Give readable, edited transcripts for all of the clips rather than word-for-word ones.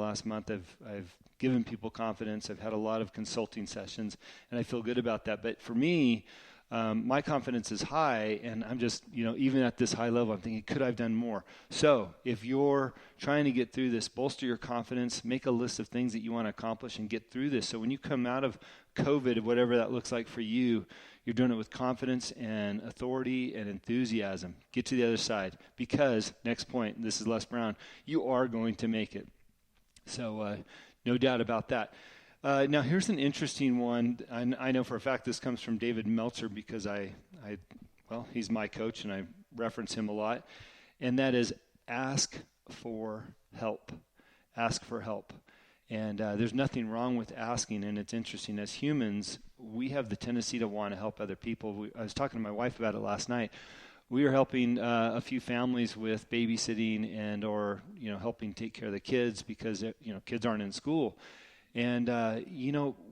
last month. I've given people confidence. I've had a lot of consulting sessions, and I feel good about that. But for me, my confidence is high, and I'm just, even at this high level, I'm thinking, could I have done more? So if you're trying to get through this, bolster your confidence, make a list of things that you want to accomplish and get through this. So when you come out of COVID, whatever that looks like for you, you're doing it with confidence and authority and enthusiasm. Get to the other side, because, next point, this is Les Brown, you are going to make it. So no doubt about that. Now, here's an interesting one. I know for a fact this comes from David Meltzer, because he's my coach, and I reference him a lot. And that is ask for help. Ask for help. And there's nothing wrong with asking, and it's interesting. As humans, we have the tendency to want to help other people. I was talking to my wife about it last night. We are helping a few families with babysitting or helping take care of the kids because kids aren't in school. And,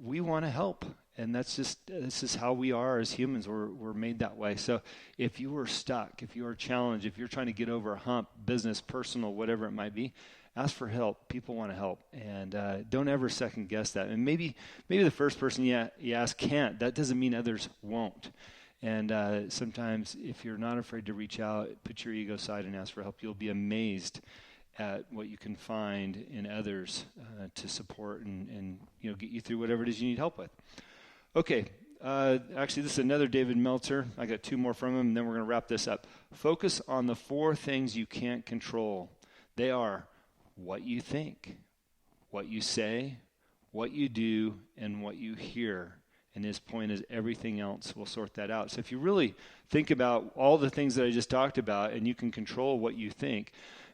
we want to help. And this is how we are as humans. We're made that way. So if you are stuck, if you are challenged, if you're trying to get over a hump, business, personal, whatever it might be, ask for help. People want to help. And don't ever second guess that. And maybe the first person you ask can't. That doesn't mean others won't. And sometimes if you're not afraid to reach out, put your ego aside and ask for help, you'll be amazed at what you can find in others to support and get you through whatever it is you need help with. Okay, actually this is another David Meltzer. I got two more from him, and then we're going to wrap this up. Focus on the 4 things you can't control. They are what you think, what you say, what you do, and what you hear. And his point is everything else will sort that out. So if you really think about all the things that I just talked about, and you can control what you think,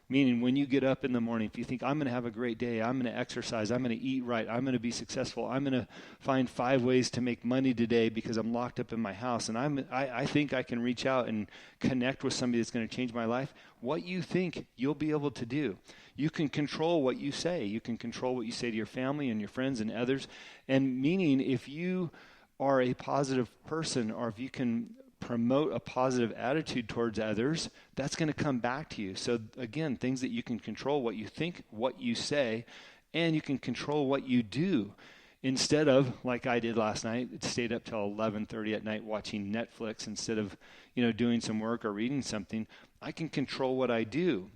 meaning when you get up in the morning, if you think, I'm going to have a great day, I'm going to exercise, I'm going to eat right, I'm going to be successful, I'm going to find 5 ways to make money today because I'm locked up in my house, and I think I can reach out and connect with somebody that's going to change my life, what you think, you'll be able to do. You can control what you say. You can control what you say to your family and your friends and others. And meaning if you are a positive person, or if you can promote a positive attitude towards others, that's going to come back to you. So again, things that you can control, what you think, what you say, and you can control what you do. Instead of, like I did last night, stayed up till 11:30 at night watching Netflix instead of, doing some work or reading something, I can control what I do.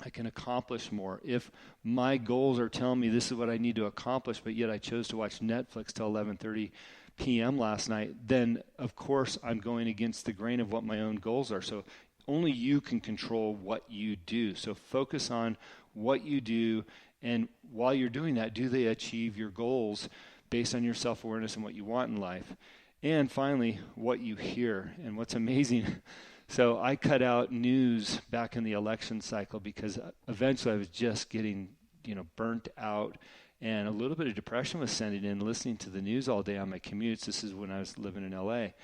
I can accomplish more. If my goals are telling me this is what I need to accomplish, but yet I chose to watch Netflix till 11:30 p.m. last night, then of course I'm going against the grain of what my own goals are. So only you can control what you do. So focus on what you do, and while you're doing that, do they achieve your goals based on your self-awareness and what you want in life? And finally, what you hear. And what's amazing, so I cut out news back in the election cycle because eventually I was just getting, burnt out. And a little bit of depression was setting in, listening to the news all day on my commutes. This is when I was living in L.A.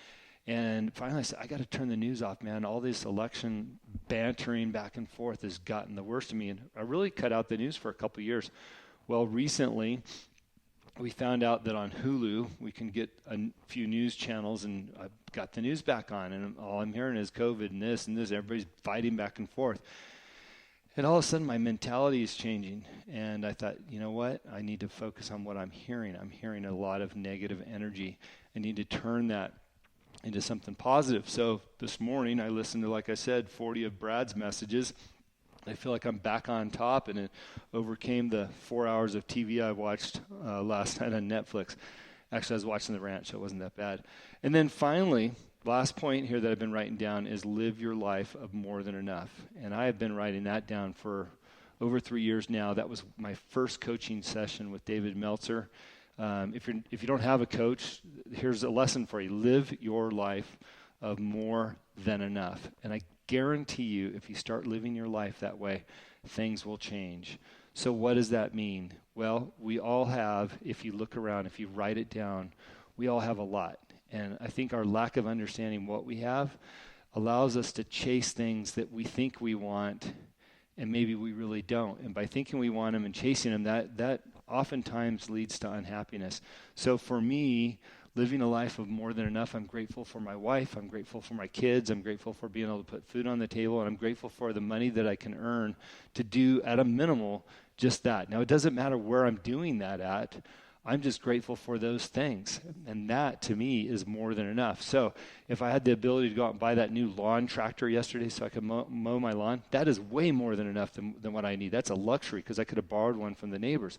And finally I said, I got to turn the news off, man. All this election bantering back and forth has gotten the worst of me. And I really cut out the news for a couple of years. Well, recently we found out that on Hulu we can get a few news channels, and I got the news back on. And all I'm hearing is COVID and this and this. Everybody's fighting back and forth. And all of a sudden, my mentality is changing. And I thought, you know what? I need to focus on what I'm hearing. I'm hearing a lot of negative energy. I need to turn that into something positive. So this morning, I listened to, like I said, 40 of Brad's messages. I feel like I'm back on top, and it overcame the 4 hours of TV I watched last night on Netflix. Actually, I was watching The Ranch, so it wasn't that bad. And then finally, last point here that I've been writing down is live your life of more than enough. And I have been writing that down for over 3 years now. That was my first coaching session with David Meltzer. If you don't have a coach, here's a lesson for you. Live your life of more than enough. And I guarantee you, if you start living your life that way, things will change. So what does that mean? Well, we all have, if you look around, if you write it down, we all have a lot. And I think our lack of understanding what we have allows us to chase things that we think we want, and maybe we really don't. And by thinking we want them and chasing them, that oftentimes leads to unhappiness. So for me, living a life of more than enough, I'm grateful for my wife, I'm grateful for my kids, I'm grateful for being able to put food on the table, and I'm grateful for the money that I can earn to do, at a minimal, just that. Now, it doesn't matter where I'm doing that at. I'm just grateful for those things. And that, to me, is more than enough. So if I had the ability to go out and buy that new lawn tractor yesterday so I could mow my lawn, that is way more than enough than what I need. That's a luxury because I could have borrowed one from the neighbors.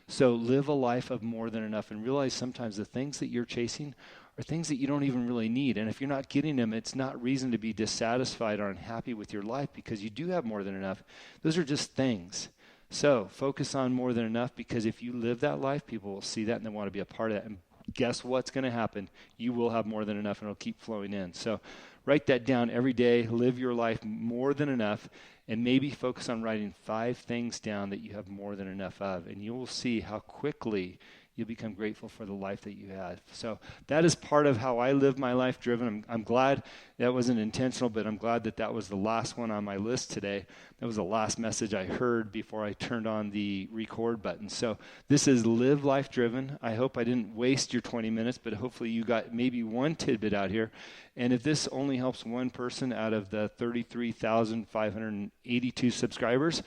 So live a life of more than enough and realize sometimes the things that you're chasing are things that you don't even really need. And if you're not getting them, it's not reason to be dissatisfied or unhappy with your life because you do have more than enough. Those are just things. So focus on more than enough, because if you live that life, people will see that and they want to be a part of that. And guess what's going to happen? You will have more than enough and it'll keep flowing in. So write that down every day. Live your life more than enough, and maybe focus on writing 5 things down that you have more than enough of. And you will see how quickly you'll become grateful for the life that you had. So that is part of how I live my life driven. I'm glad that wasn't intentional, but I'm glad that that was the last one on my list today. That was the last message I heard before I turned on the record button. So this is Live Life Driven. I hope I didn't waste your 20 minutes, but hopefully you got maybe one tidbit out here. And if this only helps one person out of the 33,582 subscribers,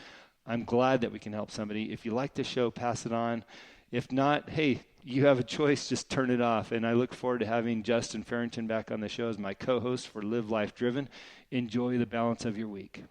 I'm glad that we can help somebody. If you like the show, pass it on. If not, hey, you have a choice, just turn it off. And I look forward to having Justin Farrington back on the show as my co-host for Live Life Driven. Enjoy the balance of your week.